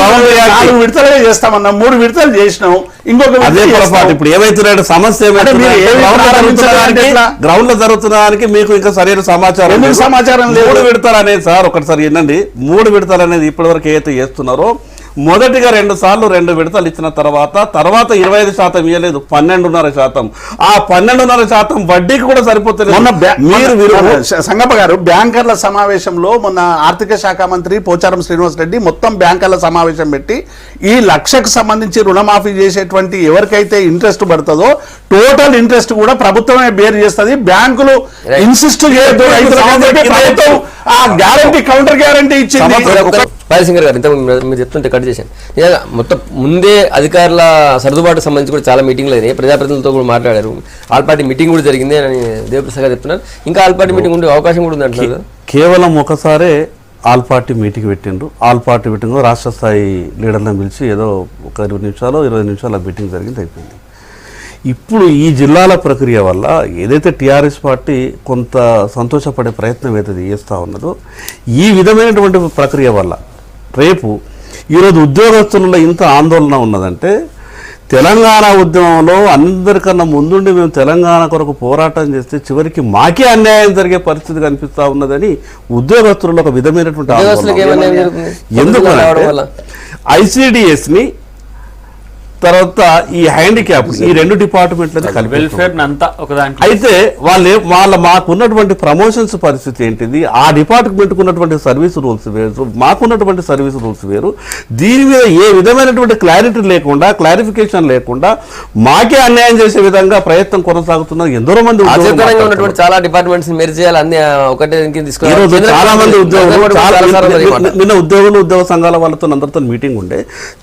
4 విడతలే చేస్తామన్నా, 3 విడతలు చేసినాం. ఇంకొక అదే పొరపాటు. ఇప్పుడు ఏమైతున్నాడు సమస్య గ్రౌండ్ లో జరుగుతున్నదానికి మీకు ఇంకా సరైన సమాచారం లేదు. 3 విడతలు అనేది సార్ ఒకటిసారి ఏంటండి, 3 విడతలు అనేది ఇప్పటివరకు ఏదైతే చేస్తున్నారో మొదటిగా 2 సార్లు 2 విడతలు ఇచ్చిన తర్వాత 25% ఇవ్వలేదు, 12.5%. ఆ 12.5% వడ్డీకి కూడా సరిపోతుంది. సంగప్ప గారు బ్యాంకర్ల సమావేశంలో మొన్న ఆర్థిక శాఖ మంత్రి పోచారం శ్రీనివాస్ రెడ్డి మొత్తం బ్యాంకర్ల సమావేశం పెట్టి ఈ 1,00,000కు సంబంధించి రుణమాఫీ చేసేటువంటి ఎవరికైతే ఇంట్రెస్ట్ పడుతుందో టోటల్ ఇంట్రెస్ట్ కూడా ప్రభుత్వమే బేర్ చేస్తుంది. బ్యాంకులు ఇన్సిస్ట్ చేయొద్దు, ప్రభుత్వం ఆ గ్యారంటీ కౌంటర్ గ్యారంటీ ఇచ్చింది. పాయసింగర్ గారు ఇంత మీరు చెప్తుంటే కట్ చేశాను. నిజంగా మొత్తం ముందే అధికారుల సర్దుబాటు సంబంధించి కూడా చాలా మీటింగ్లు అయినాయి, ప్రజాప్రతినిధులతో కూడా మాట్లాడారు, ఆల్ పార్టీ మీటింగ్ కూడా జరిగింది అని దేవప్రసాద్ గారు చెప్తున్నారు. ఇంకా ఆల్ పార్టీ మీటింగ్ ఉండే అవకాశం కూడా ఉంది అంటున్నారు. కేవలం ఒకసారే ఆల్ పార్టీ మీటింగ్ పెట్టిండ్రు. ఆల్ పార్టీ మీటింగ్ రాష్ట్ర స్థాయి లీడర్లను పిలిచి ఏదో ఒక 20 నిమిషాలు 20 నిమిషాల మీటింగ్ జరిగింది, అయిపోయింది. ఇప్పుడు ఈ జిల్లాల ప్రక్రియ వల్ల ఏదైతే టీఆర్ఎస్ పార్టీ కొంత సంతోషపడే ప్రయత్నం ఏదైతే చేస్తూ ఉన్నదో, ఈ విధమైనటువంటి ప్రక్రియ వల్ల రేపు ఈరోజు ఉద్యోగస్తులలో ఇంత ఆందోళన ఉన్నదంటే తెలంగాణ ఉద్యమంలో అందరికన్నా ముందుండి మేము తెలంగాణ కొరకు పోరాటం చేస్తే చివరికి మాకే అన్యాయం జరిగే పరిస్థితి కనిపిస్తూ ఉన్నదని ఉద్యోగస్తులలో ఒక విధమైనటువంటి ఉద్యోగస్తులకు ఏం అన్యాయం ఆందోళన. జరుగుతుంది? ఎందుకు రావడం వల్ల? ఐసిడిఎస్ని తర్వాత ఈ హ్యాండిక్యాప్ ఈ రెండు డిపార్ట్మెంట్లను కలిపి వెల్ఫేర్ అంతా ఒక దాంట్లో అయితే మాకున్నటువంటి ప్రమోషన్స్ పరిస్థితి ఏంటిది, ఆ డిపార్ట్మెంట్కి ఉన్నటువంటి సర్వీస్ రూల్స్ వేరు, మాకున్నటువంటి సర్వీస్ రూల్స్ వేరు. దీని మీద ఏ విధమైనటువంటి క్లారిటీ లేకుండా, క్లారిఫికేషన్ లేకుండా మాకే అన్యాయం చేసే విధంగా ప్రయత్నం కొనసాగుతున్నారు. ఎందరో మంది ఉద్యోగులు ఆచరణంగా ఉన్నటువంటి చాలా డిపార్ట్మెంట్స్ మెర్జ్ చేయాలి, అన్ని ఒకటే దీనికి ఈ రోజు చాలా మంది ఉద్యోగులు నిన్న ఉద్యోగ సంఘాల వాళ్ళతో అందరితో మీటింగ్ ఉండే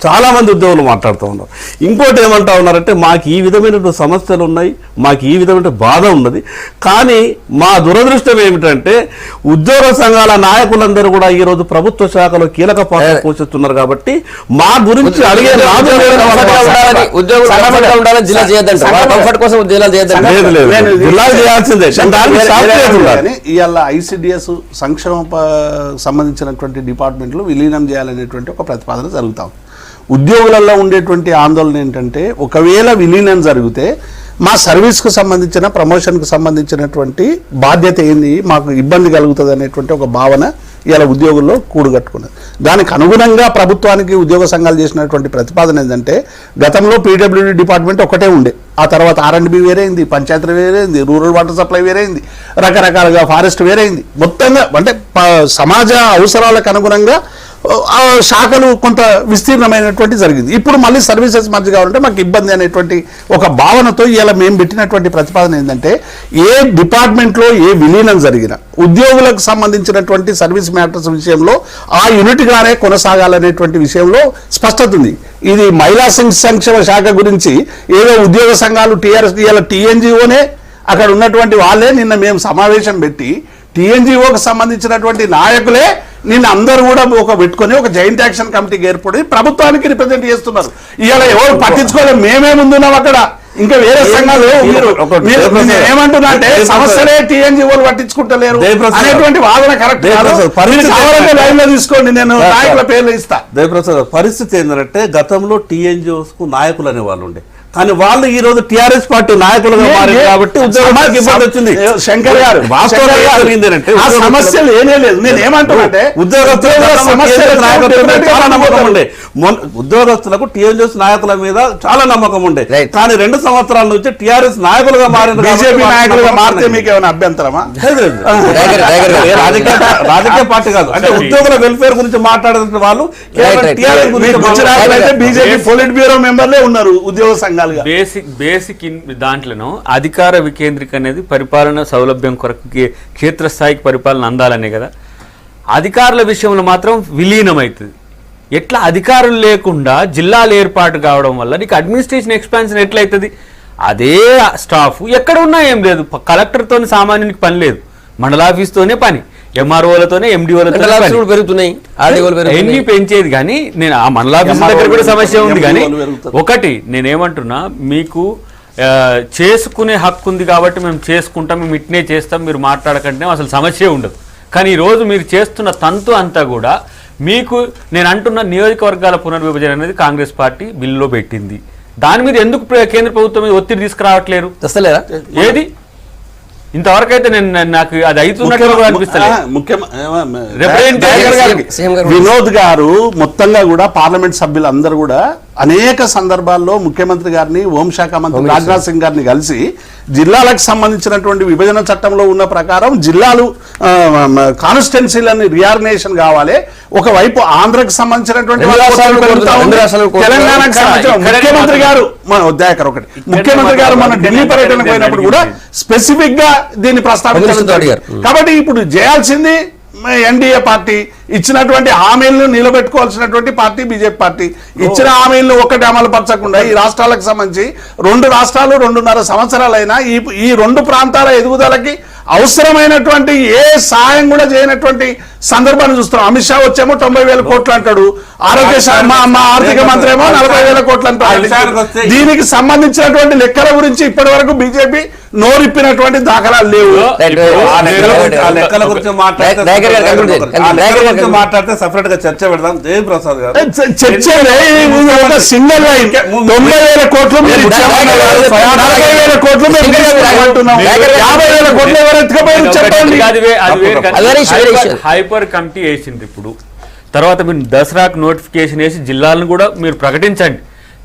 చాలా మంది ఉద్యోగులు మాట్లాడుతూ ఉన్నారు. ఇంకోటి ఏమంటా ఉన్నారంటే మాకు ఈ విధమైనటువంటి సమస్యలు ఉన్నాయి, మాకు ఈ విధమైన బాధ ఉన్నది. కానీ మా దురదృష్టం ఏమిటంటే ఉద్యోగ సంఘాల నాయకులందరూ కూడా ఈ రోజు ప్రభుత్వ శాఖలో కీలక పాత్ర పోషిస్తున్నారు. కాబట్టి మా గురించి అడిగే జిల్లాలు చేయాల్సిందే. ఇవాళ ఐసిడిఎస్ సంక్షేమ సంబంధించినటువంటి డిపార్ట్మెంట్లు విలీనం చేయాలనేటువంటి ఒక ప్రతిపాదన జరుగుతాం. ఉద్యోగులలో ఉండేటువంటి ఆందోళన ఏంటంటే ఒకవేళ విలీనం జరిగితే మా సర్వీస్కు సంబంధించిన ప్రమోషన్కు సంబంధించినటువంటి బాధ్యత ఏంది, మాకు ఇబ్బంది కలుగుతుంది అనేటువంటి ఒక భావన ఇలా ఉద్యోగుల్లో కూడుగట్టుకున్నది. దానికి అనుగుణంగా ప్రభుత్వానికి ఉద్యోగ సంఘాలు చేసినటువంటి ప్రతిపాదన ఏంటంటే గతంలో పీడబ్ల్యూడీ డిపార్ట్మెంట్ ఒకటే ఉండే, ఆ తర్వాత R&B వేరైంది, పంచాయతీ వేరైంది, రూరల్ వాటర్ సప్లై వేరైంది, రకరకాలుగా ఫారెస్ట్ వేరైంది. మొత్తంగా అంటే సమాజ అవసరాలకు అనుగుణంగా శాఖలు కొంత విస్తీర్ణమైనటువంటి జరిగింది. ఇప్పుడు మళ్ళీ సర్వీసెస్ మధ్య కావాలంటే మాకు ఇబ్బంది అనేటువంటి ఒక భావనతో ఇలా మేము పెట్టినటువంటి ప్రతిపాదన ఏంటంటే ఏ డిపార్ట్మెంట్లో ఏ విలీనం జరిగినా ఉద్యోగులకు సంబంధించినటువంటి సర్వీస్ మ్యాటర్స్ విషయంలో ఆ యూనిట్గానే కొనసాగాలనేటువంటి విషయంలో స్పష్టత ఉంది. ఇది మహిళా సంక్షేమ శాఖ గురించి ఏదో ఉద్యోగ సంఘాలు టీఆర్ఎస్ ఇలా TNGOనే అక్కడ ఉన్నటువంటి వాళ్ళే నిన్న మేము సమావేశం పెట్టి TNGOకి సంబంధించినటువంటి నాయకులే నిన్న అందరూ కూడా పెట్టుకొని ఒక జాయింట్ యాక్షన్ కమిటీకి ఏర్పడి ప్రభుత్వానికి రిప్రజెంట్ చేస్తున్నారు. ఇవాళ ఎవరు పట్టించుకోలేదు, మేమే ముందున్నాం అక్కడ, ఇంకా వేరే సంఘాలు ఏమంటున్నా అంటే సమస్యలే TNGOలు పట్టించుకుంటలేరు అనేటువంటి వాదన కరెక్ట్ కావాలంటే లైన్ లో తీసుకోండి, నేను నాయకుల పేర్లు ఇస్తా. దయప్రసాద్ పరిస్థితి ఏంటంటే గతంలో TNGOs కు నాయకులు అనే వాళ్ళు ఉండే, కానీ వాళ్ళు ఈ రోజు టీఆర్ఎస్ పార్టీ నాయకులుగా మారారు కాబట్టి ఉద్యోగాలకు ఇబ్బంది వచ్చింది. శంకర్ గారు సమస్యలు ఏమీ లేదు. నేను ఏమంటున్నానంటే ఉద్యోగస్తులకు TNGOs నాయకుల మీద చాలా నమ్మకం ఉండే, కానీ 2 సంవత్సరాల నుంచి టీఆర్ఎస్ నాయకులుగా మారిన బీజేపీ నాయకులుగా మారితే మీకు ఏమైనా అభ్యంతరమా? రాజకీయ పార్టీ కాదు, అంటే ఉద్యోగుల వెల్ఫేర్ గురించి మాట్లాడుతున్న వాళ్ళు టీఆర్ఎస్ గురించి బీజేపీ పొలిట్ బ్యూరో మెంబర్లే ఉన్నారు ఉద్యోగ సంఘాలు. బేసిక్ దాంట్లోనూ అధికార వికేంద్రీకరణ అనేది పరిపాలన సౌలభ్యం కొరకు క్షేత్రస్థాయికి పరిపాలన అందాలనే కదా. అధికారుల విషయంలో మాత్రం విలీనం అవుతుంది. ఎట్లా అధికారులు లేకుండా జిల్లాలు ఏర్పాటు కావడం వల్ల నీకు అడ్మినిస్ట్రేషన్ ఎక్స్పాన్షన్ ఎట్లయితుంది? అదే స్టాఫ్ ఎక్కడ ఉన్నా ఏం లేదు, కలెక్టర్తో సామాన్యునికి పని లేదు, మండలాఫీస్తోనే పని, MROలతోనే MDOలతో పెరుగుతున్నాయి, ఎన్ని పెంచేది. కానీ నేను ఆ మండలాఫీస్ దగ్గర కూడా సమస్య ఉంది. కానీ ఒకటి నేనేమంటున్నా, మీకు చేసుకునే హక్కు ఉంది కాబట్టి మేము చేసుకుంటాం, మేము ఇట్నే చేస్తాం, మీరు మాట్లాడకంటే అసలు సమస్య ఉండదు. కానీ ఈరోజు మీరు చేస్తున్న తంతు అంతా కూడా మీకు నేను అంటున్న నియోజకవర్గాల పునర్విభజన అనేది కాంగ్రెస్ పార్టీ బిల్లులో పెట్టింది. దాని మీద ఎందుకు కేంద్ర ప్రభుత్వం మీద ఒత్తిడి తీసుకురావట్లేరు? ఏది ఇంతవరకు అయితే నాకు అది అవుతున్నట్టు అనిపిస్తలేదు. వినోద్ గారు మొత్తంగా కూడా పార్లమెంట్ సభ్యులు అందరూ కూడా అనేక సందర్భాల్లో ముఖ్యమంత్రి గారిని, హోంశాఖ మంత్రి రాజ్నాథ్ సింగ్ గారిని కలిసి జిల్లాలకు సంబంధించినటువంటి విభజన చట్టంలో ఉన్న ప్రకారం జిల్లాలు కాన్స్టిట్యున్సీలని రియార్గనైజేషన్ కావాలి. ఒకవైపు ఆంధ్రకు సంబంధించినటువంటి తెలంగాణకు సంబంధించిన ముఖ్యమంత్రి గారు ముఖ్యమంత్రి గారు మన ఢిల్లీ పర్యటనకు పోయినప్పుడు కూడా స్పెసిఫిక్ గా దీన్ని ప్రస్తావించారు. కాబట్టి ఇప్పుడు చేయాల్సింది ఎన్డీఏ పార్టీ ఇచ్చినటువంటి హామీలను నిలబెట్టుకోవాల్సినటువంటి పార్టీ బీజేపీ పార్టీ. ఇచ్చిన హామీలను ఒక్కటి అమలు పరచకుండా ఈ రాష్ట్రాలకు సంబంధించి 2 రాష్ట్రాలు 2.5 సంవత్సరాలైనా ఈ 2 ప్రాంతాల ఎదుగుదలకి అవసరమైనటువంటి ఏ సాయం కూడా చేయనటువంటి సందర్భాన్ని చూస్తున్నాం. అమిత్ షా వచ్చేమో 90,000 కోట్లు అంటాడు, ఆరోగ్య మా ఆర్థిక మంత్రి ఏమో 40,000 కోట్లు అంటాడు. దీనికి సంబంధించినటువంటి లెక్కల గురించి ఇప్పటి వరకు బీజేపీ నోరిప్పినటువంటి దాఖలాలు లేవు. గురించి మాట్లాడితే సపరేట్ గా చర్చ పెడదాం. దేవిప్రసాద్ గారు చర్చ సింగల్ లైన్ 90,000 కోట్లు మీరు ఇచ్చామన్నారు, 40,000 కోట్లు మేము తీసుకుంటున్నాం. 50,000 కోట్లు ఎవరు ఎత్తుకపోయారు చెప్పండి. హైపర్ కమిటీ వేసింది ఇప్పుడు. తర్వాత మీరు దసరాకు నోటిఫికేషన్ వేసి జిల్లాలను కూడా మీరు ప్రకటించండి.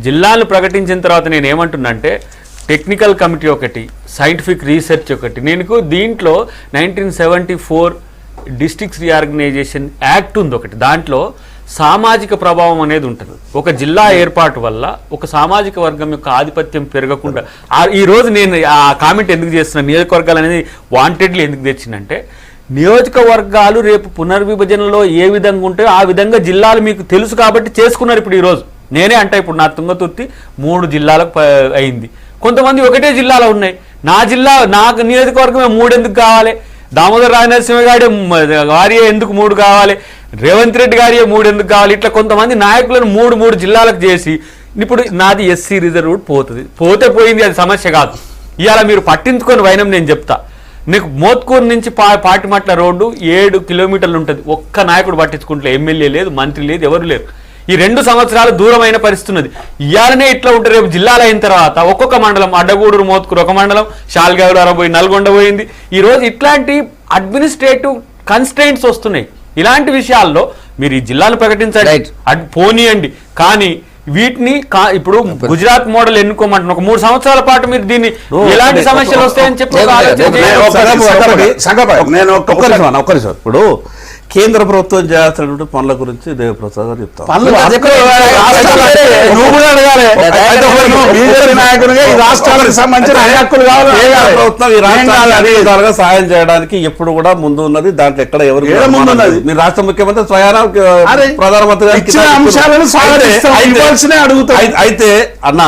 జిల్లాలను ప్రకటించిన తర్వాత నేను ఏమంటున్నా అంటే టెక్నికల్ కమిటీ ఒకటి, సైంటిఫిక్ రీసెర్చ్ ఒకటి. నేను దీంట్లో 1974 డిస్ట్రిక్ట్స్ రీఆర్గనైజేషన్ యాక్ట్ ఉంది ఒకటి. దాంట్లో సామాజిక ప్రభావం అనేది ఉంటుంది. ఒక జిల్లా ఏర్పాటు వల్ల ఒక సామాజిక వర్గం యొక్క ఆధిపత్యం పెరగకుండా ఈరోజు నేను ఆ కామెంట్ ఎందుకు చేస్తున్నాను, నియోజకవర్గాలు అనేది వాంటెడ్లీ ఎందుకు తెచ్చిందంటే నియోజకవర్గాలు రేపు పునర్విభజనలో ఏ విధంగా ఉంటాయో ఆ విధంగా జిల్లాలు మీకు తెలుసు కాబట్టి చేసుకున్నారు. ఇప్పుడు ఈరోజు నేనే అంటే ఇప్పుడు నా తుంగతుర్తి 3 జిల్లాలకు అయింది. కొంతమంది ఒకటే జిల్లాలో ఉన్నాయి. నా నియోజకవర్గమే 3 ఎందుకు కావాలి, దామోదర్ రాజనరసింహ గారి ఎందుకు 3 కావాలి, రేవంత్ రెడ్డి గారి 3 ఎందుకు కావాలి, ఇట్లా కొంతమంది నాయకులను 3 జిల్లాలకు చేసి ఇప్పుడు నాది ఎస్సీ రిజర్వ్ పోతే పోయింది, అది సమస్య కాదు. ఇవాళ మీరు పట్టించుకొని వైనం నేను చెప్తా. నీకు మోత్కూరు నుంచి పాటిమట్ల రోడ్డు 7 కిలోమీటర్లు ఉంటుంది. ఒక్క నాయకుడు పట్టించుకుంటే ఎమ్మెల్యే లేదు, మంత్రి లేదు, ఎవరు లేరు. ఈ 2 సంవత్సరాలు దూరమైన పరిస్థితి ఉన్నది. ఇవాళనే ఇట్లా ఉంటే రేపు జిల్లాలు అయిన తర్వాత ఒక్కొక్క మండలం, అడ్డగూడూరు మోత్కూరు ఒక మండలం, షాల్గావరం పోయి నల్గొండ పోయింది. ఈరోజు ఇట్లాంటి అడ్మినిస్ట్రేటివ్ కన్స్ట్రెయింట్స్ వస్తున్నాయి. ఇలాంటి విషయాల్లో మీరు ఈ జిల్లాలు ప్రకటించండి, పోనీయండి. కానీ వీటిని ఇప్పుడు గుజరాత్ మోడల్ ఎన్నుకోమంటున్నా. ఒక 3 సంవత్సరాల పాటు మీరు దీన్ని ఎలాంటి సమస్యలు వస్తాయని చెప్పి ఇప్పుడు కేంద్ర ప్రభుత్వం చేయాల్సినటువంటి పనుల గురించి దేవప్రసాద్ గారు చెప్తారు. సాయం చేయడానికి ఎప్పుడు కూడా ముందు ఉన్నది. దాంట్లో ఎక్కడ ఎవరు మీ రాష్ట్ర ముఖ్యమంత్రి స్వయాన ప్రధానమంత్రి అయితే అన్న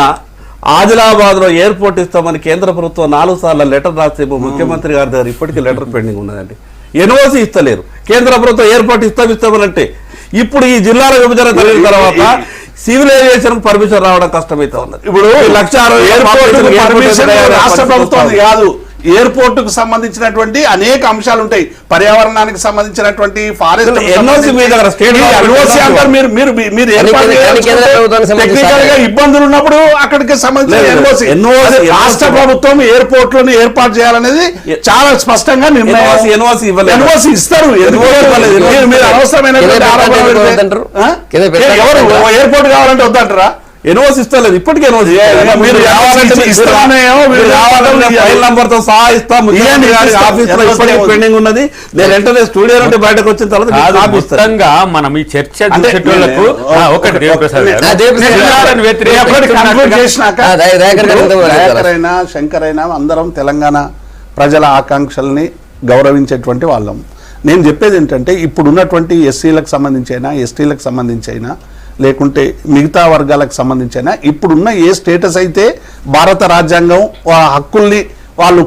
ఆదిలాబాద్ లో ఎయిర్పోర్ట్ ఇస్తామని కేంద్ర ప్రభుత్వం 4 సార్లు లెటర్ రాస్తే ముఖ్యమంత్రి గారి దగ్గర ఇప్పటికీ లెటర్ పెండింగ్ ఉన్నదండి. ఎన్ఓసి ఇస్తలేరు. కేంద్ర ప్రభుత్వం ఎయిర్పోర్ట్ ఇస్తామనంటే ఇప్పుడు ఈ జిల్లాల విభజన జరిగిన తర్వాత సివిల్ ఏవియేషన్ పర్మిషన్ రావడం కష్టమైతే ఉన్నది. ఇప్పుడు 1,60,000 రాష్ట్ర ప్రభుత్వం కాదు, ఎయిర్పోర్ట్ కు సంబంధించినటువంటి అనేక అంశాలు ఉంటాయి. పర్యావరణానికి సంబంధించినటువంటి ఫారెస్ట్ ఇబ్బందులు ఉన్నప్పుడు అక్కడికి సంబంధించిన రాష్ట్ర ప్రభుత్వం ఎయిర్పోర్ట్ లను ఏర్పాటు చేయాలనేది చాలా స్పష్టంగా ఎన్ఓసి ఇస్తారు. అనవసరమైనటువంటి ఎయిర్పోర్ట్ కావాలంటే వద్దంటారా? ఎన్ఓసి ఇస్తలేదు ఇప్పటికీ. ఎన్ఓసి పెండింగ్ ఉన్నది. నేను వెంటనే స్టూడియో నుండి బయటకు వచ్చిన తర్వాత మనం ఈ చర్చ శంకర్ అయినా అందరం తెలంగాణ ప్రజల ఆకాంక్షల్ని గౌరవించేటువంటి వాళ్ళం. నేను చెప్పేది ఏంటంటే ఇప్పుడున్నటువంటి ఎస్సీలకు సంబంధించి అయినా, ఎస్టీలకు సంబంధించి అయినా, లేకుంటే మిగతా వర్గాలకు సంబంధించిన ఇప్పుడున్న ఏ స్టేటస్ అయితే భారత రాజ్యాంగం హక్కుల్ని వాళ్ళు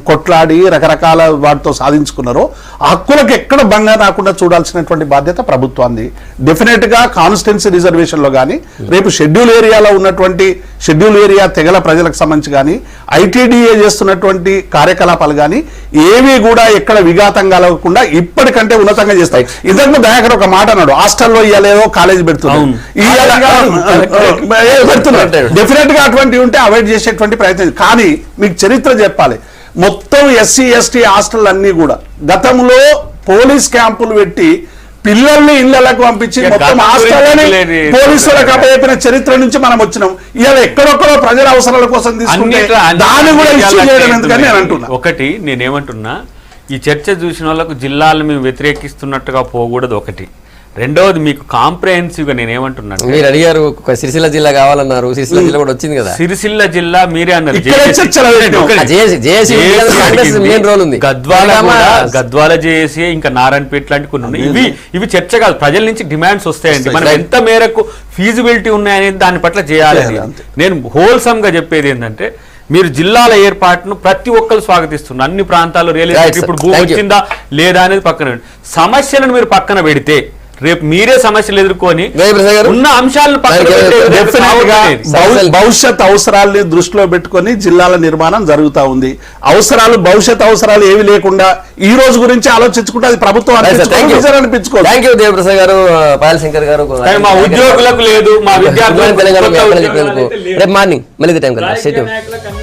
కొట్లాడి రకరకాల వాటితో సాధించుకున్నారో ఆ హక్కులకు ఎక్కడ భంగం రాకుండా చూడాల్సినటువంటి బాధ్యత ప్రభుత్వాన్ని. డెఫినెట్గా కాన్స్టిట్యున్సీ రిజర్వేషన్లో కానీ, రేపు షెడ్యూల్ ఏరియాలో ఉన్నటువంటి షెడ్యూల్ ఏరియా తెగల ప్రజలకు సంబంధించి కానీ, ఐటీడీఏ చేస్తున్నటువంటి కార్యకలాపాలు కానీ ఏవి కూడా ఎక్కడ విఘాతం కలగకుండా ఇప్పటికంటే ఉన్నతంగా చేస్తాయి. ఇంతకు దయాకర్ ఒక మాట అన్నాడు, హాస్టల్లో ఇయ్యలేదో కాలేజీ పెడుతున్నాడు. డెఫినెట్ గా అటువంటివి ఉంటే అవాయిడ్ చేసేటువంటి ప్రయత్నం. కానీ మీకు చరిత్ర చెప్పాలి, మొత్తం ఎస్సీ ఎస్టీ హాస్టల్ అన్ని కూడా గతంలో పోలీస్ క్యాంపులు పెట్టి పిల్లల్ని ఇళ్లకు పంపించి మొత్తం హాస్టల్ని పోలీసులకు అప్పచెప్పిన చరిత్ర నుంచి మనం వచ్చినాం. ఇవాళ ఎక్కడొక్కడో ప్రజల అవసరాల కోసం తీసుకుంటే దాన్ని కూడా ఇష్యూ చేయడం ఎందుకని నేను అంటున్నా. ఒకటి నేనేమంటున్నా, ఈ చర్చ చూసిన వాళ్ళకు జిల్లాలను మేము వ్యతిరేకిస్తున్నట్టుగా పోకూడదు ఒకటి. రెండవది మీకు కాంప్రహెన్సివ్ గా నేనేమంటున్నా, మీరు అడిగారు సిరిసిల్ల జిల్లా కావాలన్నారు, సిరిసిల్ల జిల్లా కూడా వచ్చింది కదా. సిరిసిల్ల జిల్లా మీరే అన్నారు, గద్వాల జేఏసీ ఇంకా నారాయణపేట లాంటి కొన్ని ఉన్నాయి. ఇవి చర్చ కాదు, ప్రజల నుంచి డిమాండ్స్ వస్తాయండి. మనం ఎంత మేరకు ఫీజిబిలిటీ ఉన్నాయనేది దాని పట్ల చేయాలి. నేను హోల్సమ్ గా చెప్పేది ఏంటంటే మీరు జిల్లాల ఏర్పాటును ప్రతి ఒక్కరు స్వాగతిస్తున్నారు. అన్ని ప్రాంతాల్లో రియల్ ఎస్టేట్ ఇప్పుడు భూమి వచ్చిందా లేదా అనేది పక్కన, సమస్యలను మీరు పక్కన పెడితే రేపు మీరే సమస్యలు ఎదుర్కొని జయప్రసాద్ గారు ఉన్న అంశాలను పక్కన దానికి పెట్టే రేపు డెఫినెట్ గా సాగుతుంది. భవిష్యత్ అవసరాల్ని దృష్టిలో పెట్టుకొని జిల్లాల నిర్మాణం జరుగుతా ఉంది. భవిష్యత్ అవసరాలు ఏవి లేకుండా ఈ రోజు గురించి ఆలోచించుకుంటే అది ప్రభుత్వం అనిపించుకోవాలి. థ్యాంక్ యూ దేవప్రసాద్ గారు, పాయల్ శంకర్ గారు. కానీ మా ఉద్యోగులకు లేదు, మా విద్యార్థులకు తెలంగాణ కొత్త వ్యాపారాలు ఉద్యోగాలు చెప్పినందుకు అయితే లేవు. రేపు మార్నింగ్ మళ్ళీ టైం కదా. రాజకీయ నాయకులకు